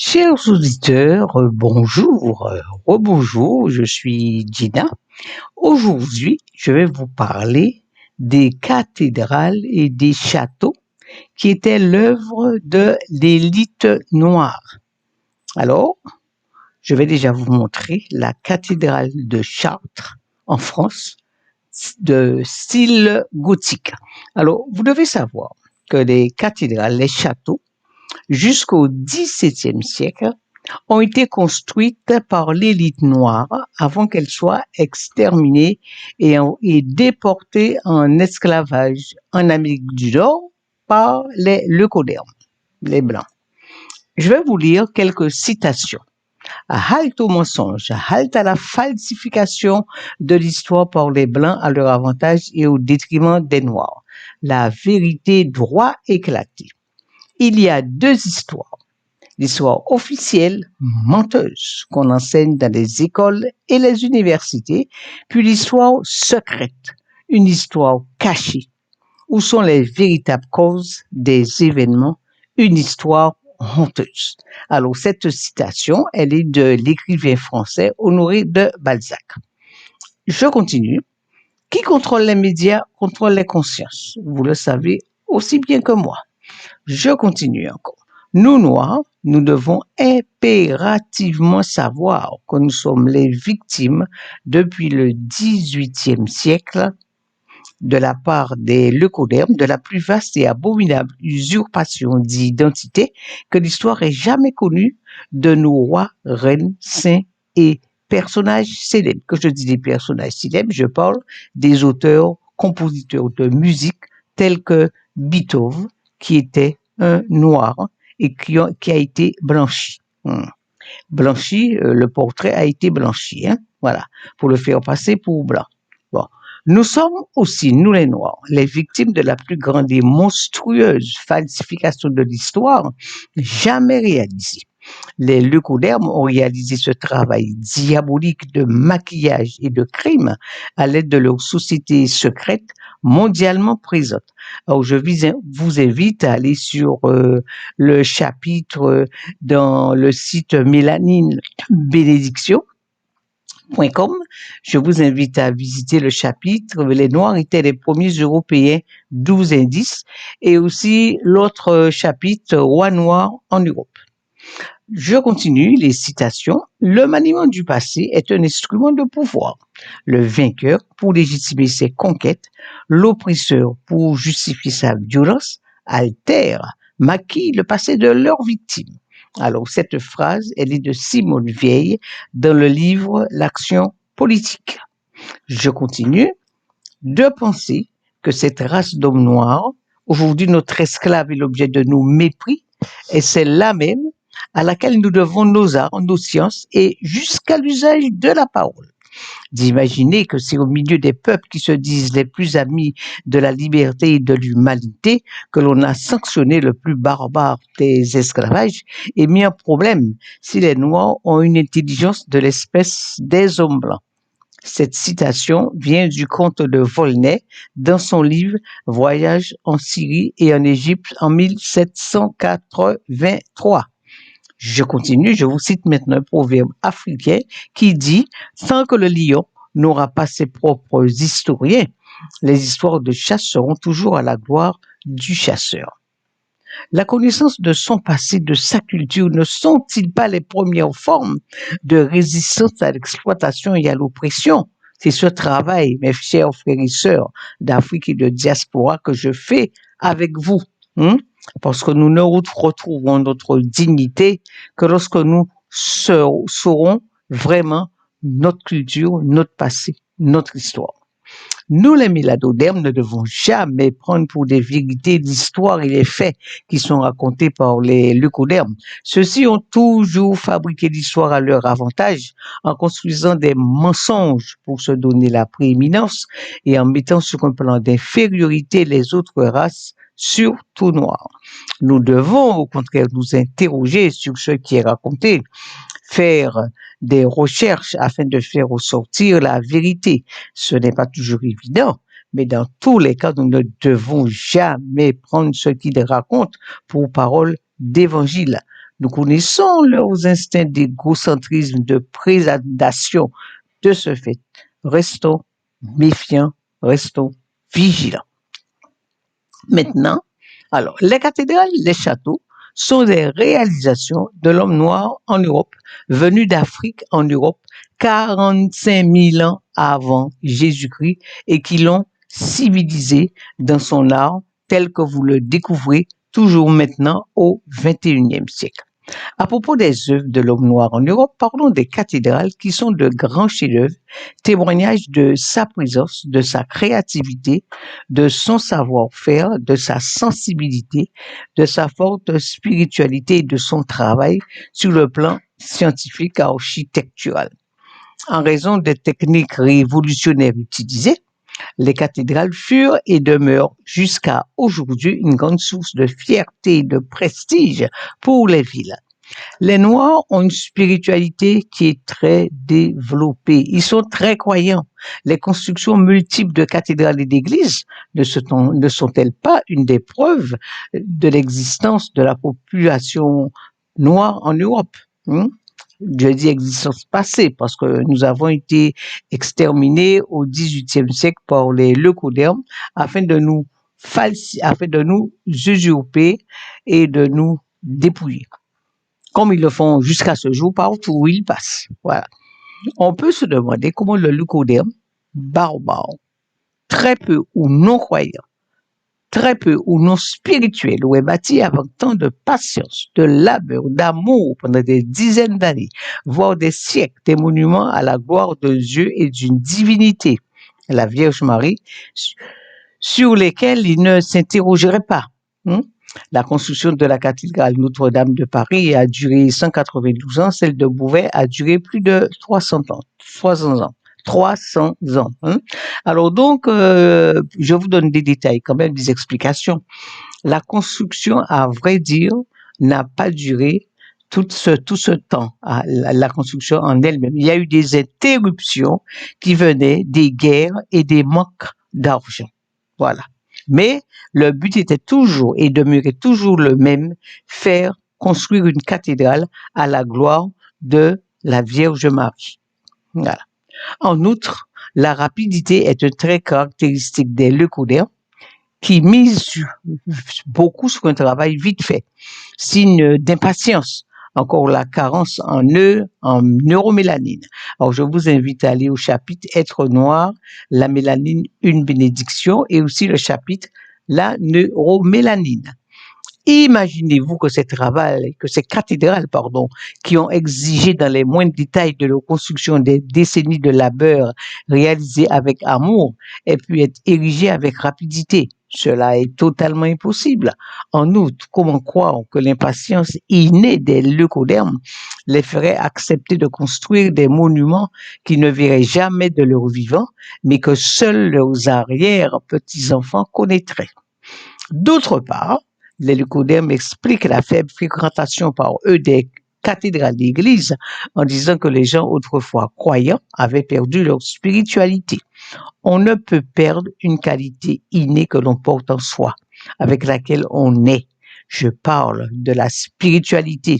Chers auditeurs, bonjour, rebonjour, je suis Gina. Aujourd'hui, je vais vous parler des cathédrales et des châteaux qui étaient l'œuvre de l'élite noire. Alors, je vais déjà vous montrer la cathédrale de Chartres en France de style gothique. Alors, vous devez savoir que les cathédrales, les châteaux, jusqu'au XVIIe siècle, ont été construites par l'élite noire avant qu'elle soit exterminée et déportée en esclavage en Amérique du Nord par les leucodermes, les Blancs. Je vais vous lire quelques citations. Halte au mensonge, halte à la falsification de l'histoire par les Blancs à leur avantage et au détriment des Noirs. La vérité doit éclater. Il y a deux histoires. L'histoire officielle, menteuse, qu'on enseigne dans les écoles et les universités, puis l'histoire secrète, une histoire cachée. Où sont les véritables causes des événements? Une histoire honteuse. Alors, cette citation, elle est de l'écrivain français Honoré de Balzac. Je continue. Qui contrôle les médias contrôle les consciences. Vous le savez aussi bien que moi. Je continue encore. Nous, Noirs, nous devons impérativement savoir que nous sommes les victimes depuis le XVIIIe siècle de la part des leucodermes de la plus vaste et abominable usurpation d'identité que l'histoire ait jamais connue de nos rois, reines, saints et personnages célèbres. Quand je dis des personnages célèbres, je parle des auteurs, compositeurs de musique tels que Beethoven, qui était un noir et qui a été blanchi. Blanchi, le portrait a été blanchi, voilà, pour le faire passer pour blanc. Bon. Nous sommes aussi, nous les Noirs, les victimes de la plus grande et monstrueuse falsification de l'histoire jamais réalisée. Les leucodermes ont réalisé ce travail diabolique de maquillage et de crime à l'aide de leur société secrète mondialement présente. Alors, je vous invite à aller sur le chapitre dans le site Mélanine Bénédiction. Je vous invite à visiter le chapitre. Les Noirs étaient les premiers Européens, 12 indices, et aussi l'autre chapitre, Rois noirs en Europe. Je continue les citations. Le maniement du passé est un instrument de pouvoir. Le vainqueur pour légitimer ses conquêtes, l'oppresseur pour justifier sa violence, altère, maquille le passé de leurs victimes. Alors, cette phrase, elle est de Simone Veil dans le livre L'action politique. Je continue de penser que cette race d'hommes noirs, aujourd'hui notre esclave est l'objet de nos mépris, et c'est là même à laquelle nous devons nos arts, nos sciences et jusqu'à l'usage de la parole. D'imaginer que c'est au milieu des peuples qui se disent les plus amis de la liberté et de l'humanité que l'on a sanctionné le plus barbare des esclavages et mis un problème si les Noirs ont une intelligence de l'espèce des hommes blancs. Cette citation vient du comte de Volney dans son livre Voyage en Syrie et en Égypte en 1783. Je continue, je vous cite maintenant un proverbe africain qui dit « Tant que le lion n'aura pas ses propres historiens, les histoires de chasse seront toujours à la gloire du chasseur. » La connaissance de son passé, de sa culture, ne sont-ils pas les premières formes de résistance à l'exploitation et à l'oppression? C'est ce travail, mes chers frères et sœurs d'Afrique et de diaspora, que je fais avec vous. Parce que nous ne retrouverons notre dignité que lorsque nous saurons vraiment notre culture, notre passé, notre histoire. Nous, les méladodermes, ne devons jamais prendre pour des vérités l'histoire et les faits qui sont racontés par les leucodermes. Ceux-ci ont toujours fabriqué l'histoire à leur avantage en construisant des mensonges pour se donner la prééminence et en mettant sur un plan d'infériorité les autres races, surtout noires. Nous devons au contraire nous interroger sur ce qui est raconté, faire des recherches afin de faire ressortir la vérité. Ce n'est pas toujours évident, mais dans tous les cas, nous ne devons jamais prendre ce qu'ils racontent pour parole d'évangile. Nous connaissons leurs instincts d'égocentrisme, de prédation. De ce fait, restons méfiants, restons vigilants. Maintenant, alors, les cathédrales, les châteaux sont des réalisations de l'homme noir en Europe, venu d'Afrique en Europe 45 000 ans avant Jésus-Christ et qui l'ont civilisé dans son art tel que vous le découvrez toujours maintenant au XXIe siècle. À propos des œuvres de l'homme noir en Europe, parlons des cathédrales qui sont de grands chefs-d'œuvre, témoignages de sa présence, de sa créativité, de son savoir-faire, de sa sensibilité, de sa forte spiritualité et de son travail sur le plan scientifique et architectural. En raison des techniques révolutionnaires utilisées, les cathédrales furent et demeurent jusqu'à aujourd'hui une grande source de fierté et de prestige pour les villes. Les Noirs ont une spiritualité qui est très développée. Ils sont très croyants. Les constructions multiples de cathédrales et d'églises ne sont-elles pas une des preuves de l'existence de la population noire en Europe? Je dis existence passée parce que nous avons été exterminés au XVIIIe siècle par les leucodermes afin de nous usurper et de nous dépouiller, comme ils le font jusqu'à ce jour partout où ils passent. Voilà. On peut se demander comment le leucoderme barbare, très peu ou non croyant, très peu ou non spirituel, ou est bâti avec tant de patience, de labeur, d'amour pendant des dizaines d'années, voire des siècles, des monuments à la gloire de Dieu et d'une divinité, la Vierge Marie, sur lesquels il ne s'interrogerait pas. La construction de la cathédrale Notre-Dame de Paris a duré 192 ans, celle de Beauvais a duré plus de 300 ans. 300 ans. Alors donc, je vous donne des détails, quand même des explications. La construction, à vrai dire, n'a pas duré tout ce temps, la construction en elle-même. Il y a eu des interruptions qui venaient des guerres et des manques d'argent. Voilà. Mais le but était toujours et demeurait toujours le même, faire construire une cathédrale à la gloire de la Vierge Marie. Voilà. En outre, la rapidité est un trait caractéristique des leucodermes qui misent beaucoup sur un travail vite fait, signe d'impatience. Encore la carence en neuromélanine. Alors, je vous invite à aller au chapitre Être noir, la mélanine, une bénédiction, et aussi le chapitre La neuromélanine. Imaginez-vous que ces cathédrales, qui ont exigé dans les moindres détails de leur construction des décennies de labeur réalisées avec amour, aient pu être érigées avec rapidité. Cela est totalement impossible. En outre, comment croire que l'impatience innée des leucodermes les ferait accepter de construire des monuments qui ne verraient jamais de leur vivant, mais que seuls leurs arrière-petits-enfants connaîtraient? D'autre part, les leucodermes expliquent la faible fréquentation par eux des cathédrales d'église en disant que les gens autrefois croyants avaient perdu leur spiritualité. On ne peut perdre une qualité innée que l'on porte en soi, avec laquelle on est. Je parle de la spiritualité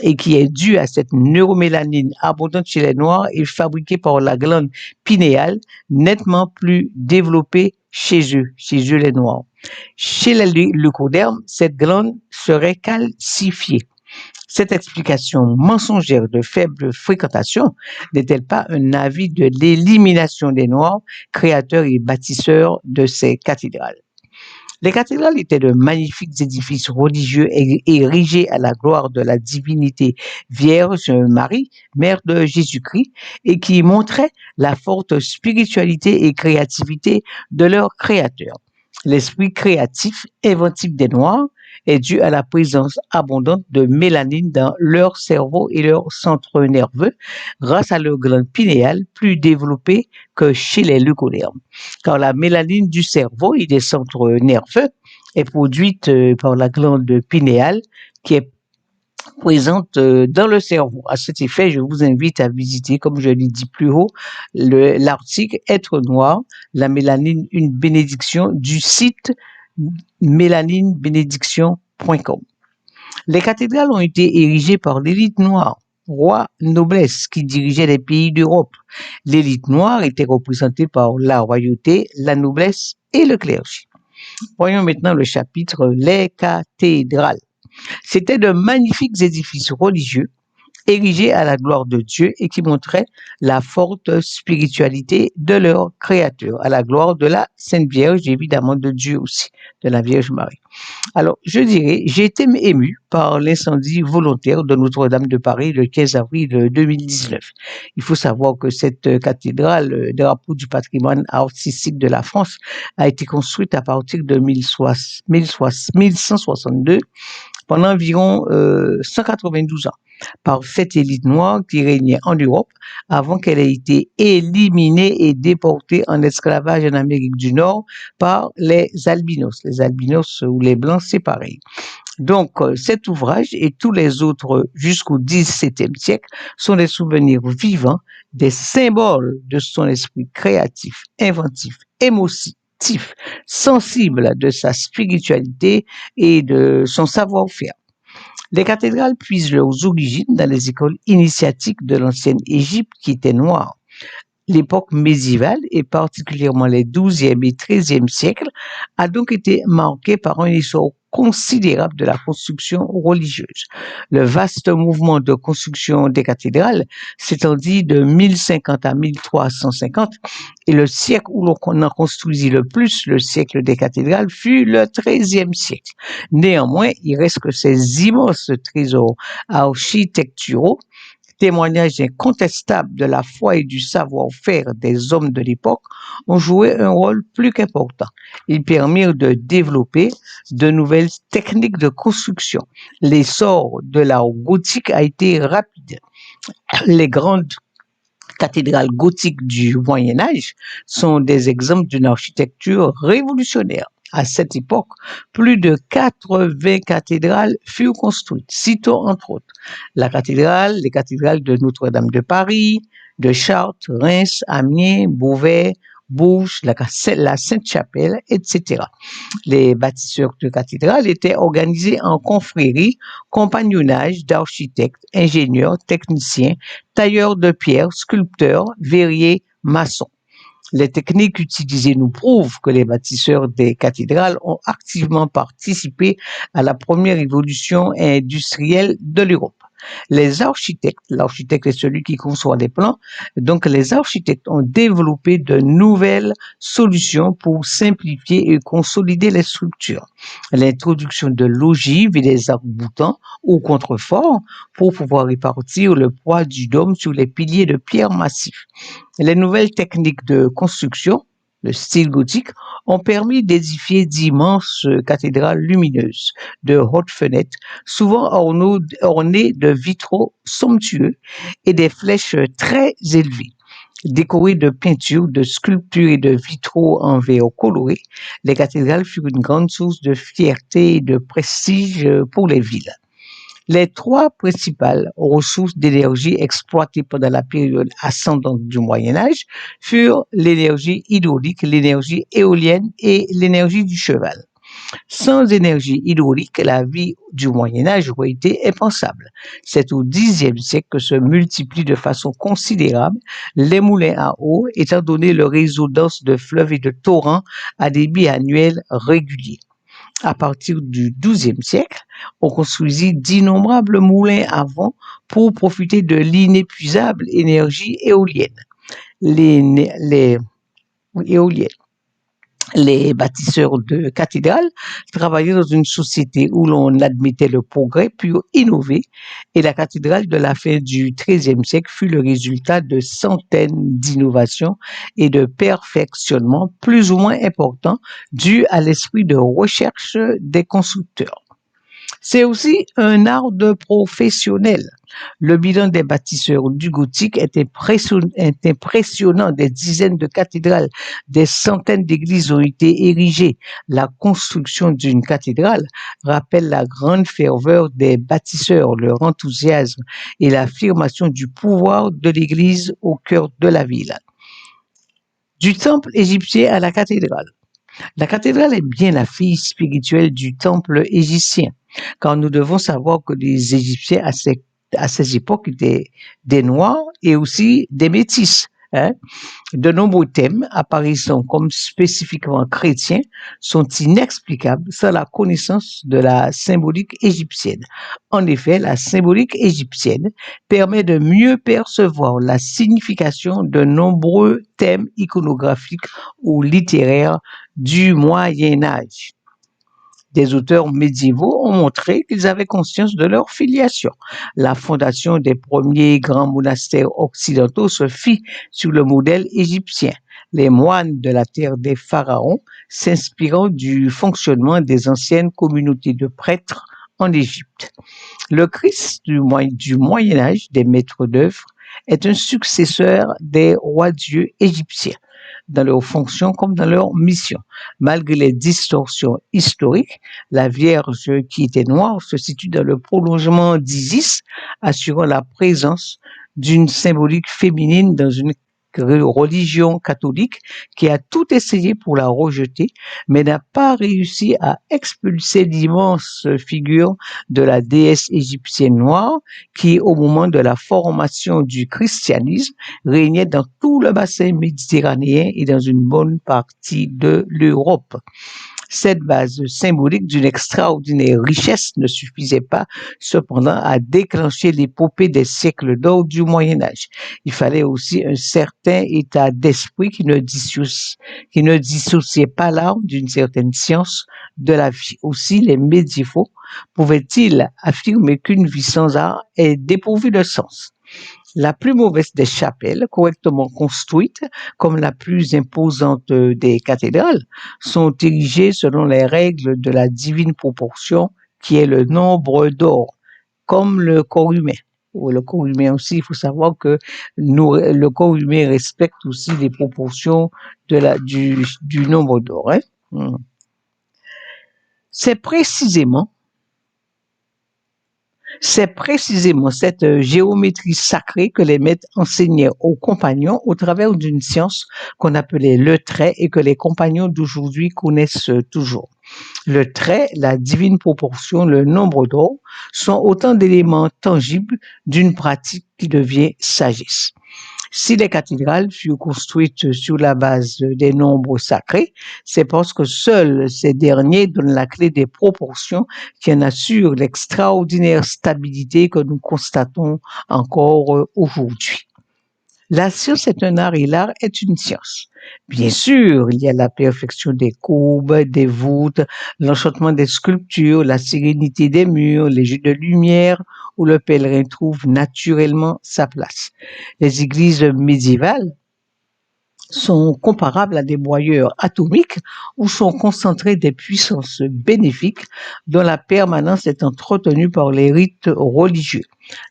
et qui est due à cette neuromélanine abondante chez les Noirs et fabriquée par la glande pinéale, nettement plus développée chez eux les Noirs. Chez les leucodermes, cette glande serait calcifiée. Cette explication mensongère de faible fréquentation n'est-elle pas un avis de l'élimination des Noirs, créateurs et bâtisseurs de ces cathédrales? Les cathédrales étaient de magnifiques édifices religieux érigés à la gloire de la divinité Vierge Marie, mère de Jésus-Christ, et qui montraient la forte spiritualité et créativité de leurs créateurs. L'esprit créatif, inventif des Noirs est dû à la présence abondante de mélanine dans leur cerveau et leur centre nerveux, grâce à leur glande pinéale plus développée que chez les leucodermes. Car la mélanine du cerveau et des centres nerveux est produite par la glande pinéale qui est présente dans le cerveau. À cet effet, je vous invite à visiter, comme je l'ai dit plus haut, l'article Être noir, la mélanine, une bénédiction du site mélaninebénédiction.com. Les cathédrales ont été érigées par l'élite noire, rois, noblesse qui dirigeaient les pays d'Europe. L'élite noire était représentée par la royauté, la noblesse et le clergé. Voyons maintenant le chapitre Les cathédrales. C'étaient de magnifiques édifices religieux érigés à la gloire de Dieu et qui montraient la forte spiritualité de leur créateur, à la gloire de la Sainte Vierge, évidemment de Dieu aussi, de la Vierge Marie. Alors, je dirais, j'ai été ému par l'incendie volontaire de Notre-Dame de Paris le 15 avril 2019. Il faut savoir que cette cathédrale, drapeau du patrimoine artistique de la France, a été construite à partir de 1162 pendant environ 192 ans par cette élite noire qui régnait en Europe avant qu'elle ait été éliminée et déportée en esclavage en Amérique du Nord par les albinos. Les albinos ou les blancs, c'est pareil. Donc, cet ouvrage et tous les autres jusqu'au XVIIe siècle sont des souvenirs vivants, des symboles de son esprit créatif, inventif, émotif, sensible de sa spiritualité et de son savoir-faire. Les cathédrales puisent leurs origines dans les écoles initiatiques de l'ancienne Égypte qui étaient noires. L'époque médiévale, et particulièrement les XIIe et XIIIe siècles, a donc été marquée par un essor considérable de la construction religieuse. Le vaste mouvement de construction des cathédrales s'étendit de 1050 à 1350 et le siècle où l'on en construisit le plus, le siècle des cathédrales, fut le XIIIe siècle. Néanmoins, il reste que ces immenses trésors architecturaux, témoignage incontestable de la foi et du savoir-faire des hommes de l'époque, ont joué un rôle plus qu'important. Ils permirent de développer de nouvelles techniques de construction. L'essor de l'art gothique a été rapide. Les grandes cathédrales gothiques du Moyen Âge sont des exemples d'une architecture révolutionnaire. À cette époque, plus de 80 cathédrales furent construites. Citons entre autres les cathédrales de Notre-Dame de Paris, de Chartres, Reims, Amiens, Beauvais, Bourges, la Sainte-Chapelle, etc. Les bâtisseurs de cathédrales étaient organisés en confréries, compagnonnages d'architectes, ingénieurs, techniciens, tailleurs de pierre, sculpteurs, verriers, maçons. Les techniques utilisées nous prouvent que les bâtisseurs des cathédrales ont activement participé à la première révolution industrielle de l'Europe. Les architectes, l'architecte est celui qui conçoit les plans, donc les architectes ont développé de nouvelles solutions pour simplifier et consolider les structures. L'introduction de l'ogive et des arcs-boutants ou contreforts pour pouvoir répartir le poids du dôme sur les piliers de pierre massifs. Les nouvelles techniques de construction, le style gothique, ont permis d'édifier d'immenses cathédrales lumineuses, de hautes fenêtres, souvent ornées de vitraux somptueux et des flèches très élevées. Décorées de peintures, de sculptures et de vitraux en verre coloré, les cathédrales furent une grande source de fierté et de prestige pour les villes. Les trois principales ressources d'énergie exploitées pendant la période ascendante du Moyen Âge furent l'énergie hydraulique, l'énergie éolienne et l'énergie du cheval. Sans énergie hydraulique, la vie du Moyen Âge aurait été impensable. C'est au Xe siècle que se multiplient de façon considérable les moulins à eau, étant donné le réseau dense de fleuves et de torrents à débit annuel régulier. À partir du XIIe siècle, on construisit d'innombrables moulins à vent pour profiter de l'inépuisable énergie éolienne. Éoliennes. Les bâtisseurs de cathédrales travaillaient dans une société où l'on admettait le progrès pur innové et la cathédrale de la fin du XIIIe siècle fut le résultat de centaines d'innovations et de perfectionnements plus ou moins importants dus à l'esprit de recherche des constructeurs. C'est aussi un art de professionnel. Le bilan des bâtisseurs du gothique est impressionnant. Des dizaines de cathédrales, des centaines d'églises ont été érigées. La construction d'une cathédrale rappelle la grande ferveur des bâtisseurs, leur enthousiasme et l'affirmation du pouvoir de l'église au cœur de la ville. Du temple égyptien à la cathédrale. La cathédrale est bien la fille spirituelle du temple égyptien. car nous devons savoir que les Égyptiens à ces époques étaient des Noirs et aussi des Métis. Hein. De nombreux thèmes apparaissant comme spécifiquement chrétiens sont inexplicables sans la connaissance de la symbolique égyptienne. En effet, la symbolique égyptienne permet de mieux percevoir la signification de nombreux thèmes iconographiques ou littéraires du Moyen Âge. Des auteurs médiévaux ont montré qu'ils avaient conscience de leur filiation. La fondation des premiers grands monastères occidentaux se fit sur le modèle égyptien. Les moines de la terre des pharaons s'inspirant du fonctionnement des anciennes communautés de prêtres en Égypte. Le Christ du Moyen Âge des maîtres d'œuvre est un successeur des rois-dieux égyptiens dans leur fonction comme dans leur mission. Malgré les distorsions historiques, la Vierge qui était noire se situe dans le prolongement d'Isis, assurant la présence d'une symbolique féminine dans une religion catholique qui a tout essayé pour la rejeter, mais n'a pas réussi à expulser l'immense figure de la déesse égyptienne noire qui, au moment de la formation du christianisme, régnait dans tout le bassin méditerranéen et dans une bonne partie de l'Europe. Cette base symbolique d'une extraordinaire richesse ne suffisait pas cependant à déclencher l'épopée des siècles d'or du Moyen Âge. Il fallait aussi un certain état d'esprit qui ne dissociait pas l'art d'une certaine science de la vie. Aussi, les médiévaux pouvaient-ils affirmer qu'une vie sans art est dépourvue de sens? La plus mauvaise des chapelles, correctement construites, comme la plus imposante des cathédrales, sont érigées selon les règles de la divine proportion, qui est le nombre d'or, comme le corps humain. Le corps humain aussi, il faut savoir que le corps humain respecte aussi les proportions du nombre d'or. Hein. C'est précisément cette géométrie sacrée que les maîtres enseignaient aux compagnons au travers d'une science qu'on appelait le trait et que les compagnons d'aujourd'hui connaissent toujours. Le trait, la divine proportion, le nombre d'or sont autant d'éléments tangibles d'une pratique qui devient sagesse. Si les cathédrales furent construites sur la base des nombres sacrés, c'est parce que seuls ces derniers donnent la clé des proportions qui en assurent l'extraordinaire stabilité que nous constatons encore aujourd'hui. La science est un art et l'art est une science. Bien sûr, il y a la perfection des courbes, des voûtes, l'enchantement des sculptures, la sérénité des murs, les jeux de lumière où le pèlerin trouve naturellement sa place. Les églises médiévales sont comparables à des broyeurs atomiques où sont concentrées des puissances bénéfiques dont la permanence est entretenue par les rites religieux.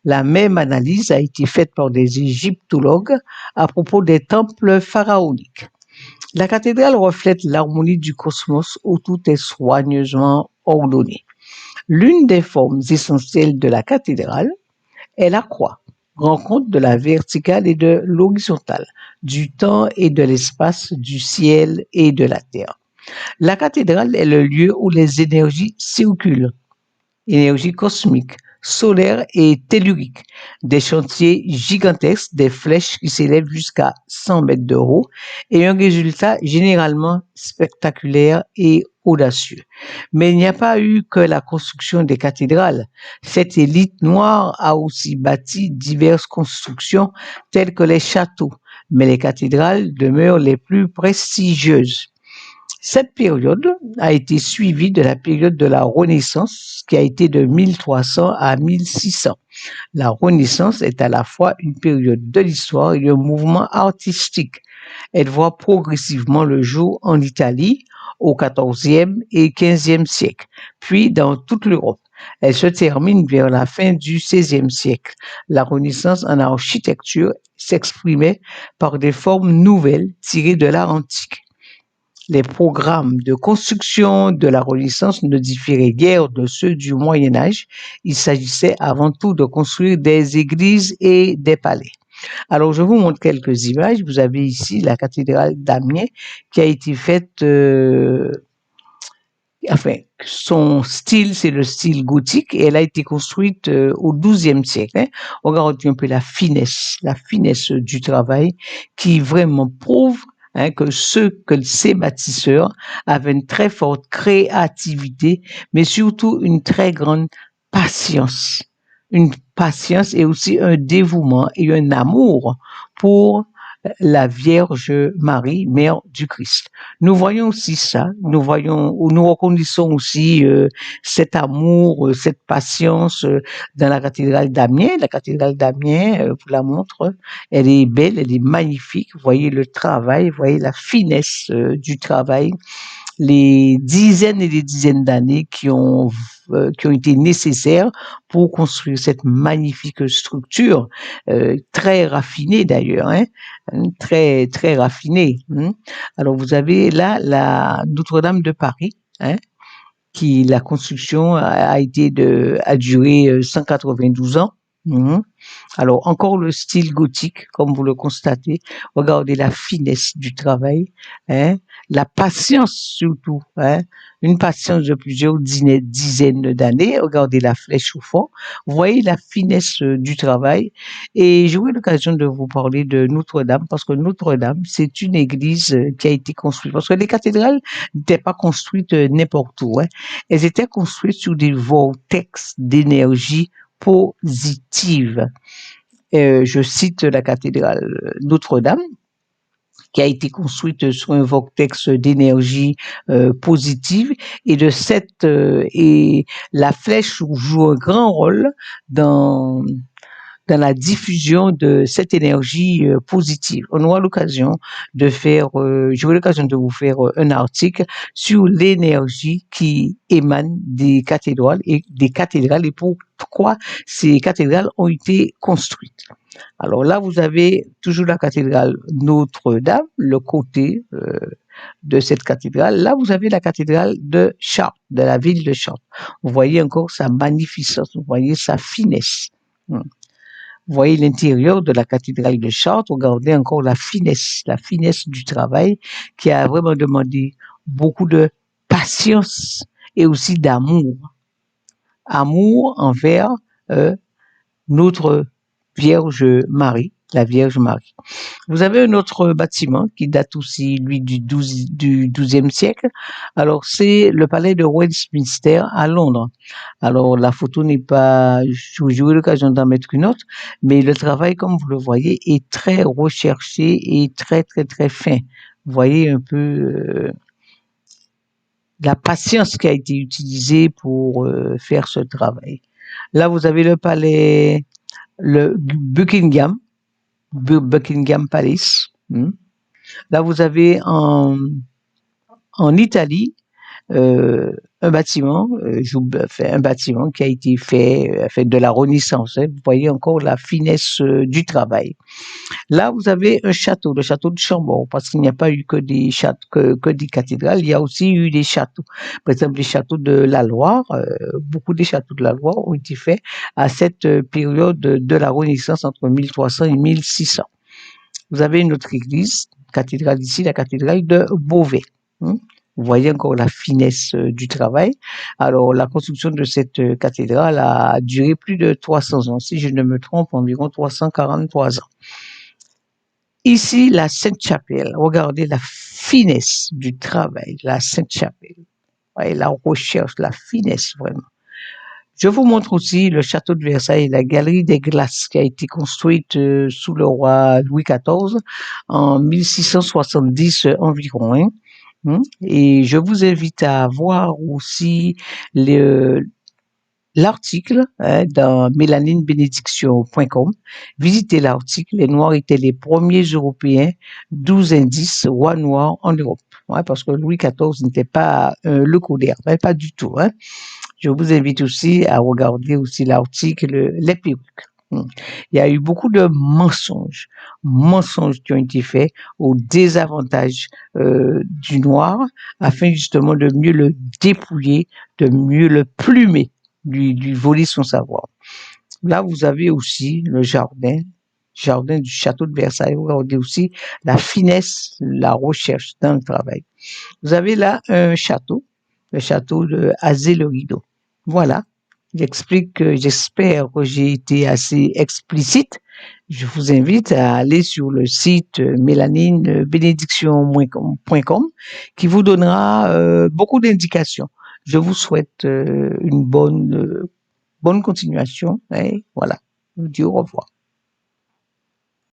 La même analyse a été faite par des égyptologues à propos des temples pharaoniques. La cathédrale reflète l'harmonie du cosmos où tout est soigneusement ordonné. L'une des formes essentielles de la cathédrale est la croix, rencontre de la verticale et de l'horizontale, du temps et de l'espace, du ciel et de la terre. La cathédrale est le lieu où les énergies circulent, énergie cosmique, solaire et tellurique, des chantiers gigantesques, des flèches qui s'élèvent jusqu'à 100 mètres de haut et un résultat généralement spectaculaire et audacieux. Mais il n'y a pas eu que la construction des cathédrales. Cette élite noire a aussi bâti diverses constructions telles que les châteaux, mais les cathédrales demeurent les plus prestigieuses. Cette période a été suivie de la période de la Renaissance qui a été de 1300 à 1600. La Renaissance est à la fois une période de l'histoire et un mouvement artistique. Elle voit progressivement le jour en Italie au XIVe et XVe siècle, puis dans toute l'Europe. Elle se termine vers la fin du XVIe siècle. La Renaissance en architecture s'exprimait par des formes nouvelles tirées de l'art antique. Les programmes de construction de la Renaissance ne différaient guère de ceux du Moyen Âge. Il s'agissait avant tout de construire des églises et des palais. Alors, je vous montre quelques images. Vous avez ici la cathédrale d'Amiens qui a été faite enfin, son style, c'est le style gothique et elle a été construite au XIIe siècle. Hein. Regardez un peu la finesse du travail qui vraiment prouve que ces bâtisseurs avaient une très forte créativité, mais surtout une très grande patience. Une patience et aussi un dévouement et un amour pour la Vierge Marie, mère du Christ. Nous voyons aussi ça, nous reconnaissons aussi cet amour, cette patience dans la cathédrale d'Amiens. La cathédrale d'Amiens, vous la montre, elle est belle, elle est magnifique. Vous voyez le travail, vous voyez la finesse du travail, les dizaines et des dizaines d'années qui ont été nécessaires pour construire cette magnifique structure, très raffinée d'ailleurs, hein, très très raffinée. Hein. Alors vous avez là la Notre-Dame de Paris, hein, qui la construction a duré 192 ans. Alors encore le style gothique, comme vous le constatez. Regardez la finesse du travail, hein, la patience surtout, hein, une patience de plusieurs dizaines d'années. Regardez la flèche au fond. Vous voyez la finesse du travail. Et j'aurai l'occasion de vous parler de Notre-Dame parce que Notre-Dame, c'est une église qui a été construite. Parce que les cathédrales n'étaient pas construites n'importe où. Hein. Elles étaient construites sur des vortex d'énergie positive. Je cite la cathédrale Notre-Dame, qui a été construite sur un vortex d'énergie positive, et et la flèche joue un grand rôle dans la diffusion de cette énergie positive. On aura l'occasion j'aurai l'occasion de vous faire un article sur l'énergie qui émane des cathédrales et pourquoi ces cathédrales ont été construites. Alors là, vous avez toujours la cathédrale Notre-Dame, le côté de cette cathédrale. Là, vous avez la cathédrale de Chartres, de la ville de Chartres. Vous voyez encore sa magnificence, vous voyez sa finesse. Vous voyez l'intérieur de la cathédrale de Chartres, regardez encore la finesse du travail qui a vraiment demandé beaucoup de patience et aussi d'amour. Amour envers notre Vierge Marie, la Vierge Marie. Vous avez un autre bâtiment qui date aussi, lui, du XIIe siècle. Alors, c'est le palais de Westminster à Londres. Alors, la photo n'est pas, j'ai eu l'occasion d'en mettre une autre, mais le travail, comme vous le voyez, est très recherché et très, très, très fin. Vous voyez un peu la patience qui a été utilisée pour faire ce travail. Là, vous avez le Buckingham Palace. Là, vous avez en Italie un bâtiment qui a été fait de la Renaissance. Hein. Vous voyez encore la finesse du travail. Là, vous avez un château, le château de Chambord, parce qu'il n'y a pas eu que des cathédrales, il y a aussi eu des châteaux. Par exemple, les châteaux de la Loire, beaucoup des châteaux de la Loire ont été faits à cette période de la Renaissance entre 1300 et 1600. Vous avez une autre église, cathédrale ici, la cathédrale de Beauvais. Vous voyez encore la finesse du travail. Alors, la construction de cette cathédrale a duré plus de 300 ans. Si je ne me trompe, environ 343 ans. Ici, la Sainte-Chapelle. Regardez la finesse du travail, la Sainte-Chapelle. Voyez, la recherche, la finesse, vraiment. Je vous montre aussi le château de Versailles, la galerie des glaces qui a été construite sous le roi Louis XIV en 1670 environ. Hein. Et je vous invite à voir aussi l'article dans mélaninebénédiction.com. Visitez l'article. Les Noirs étaient les premiers Européens, 12 indices rois noirs en Europe. Ouais, parce que Louis XIV n'était pas le coudert, pas du tout. Hein. Je vous invite aussi à regarder aussi l'article Les perruques. Il y a eu beaucoup de mensonges qui ont été faits au désavantage du noir, afin justement de mieux le dépouiller, de mieux le plumer, lui voler son savoir. Là, vous avez aussi le jardin du château de Versailles. Vous regardez aussi la finesse, la recherche dans le travail. Vous avez là un château. le château de Azay-le-Rideau. Voilà. J'espère que j'ai été assez explicite. Je vous invite à aller sur le site mélaninebénédiction.com qui vous donnera beaucoup d'indications. Je vous souhaite une bonne continuation et voilà. Je vous dis au revoir.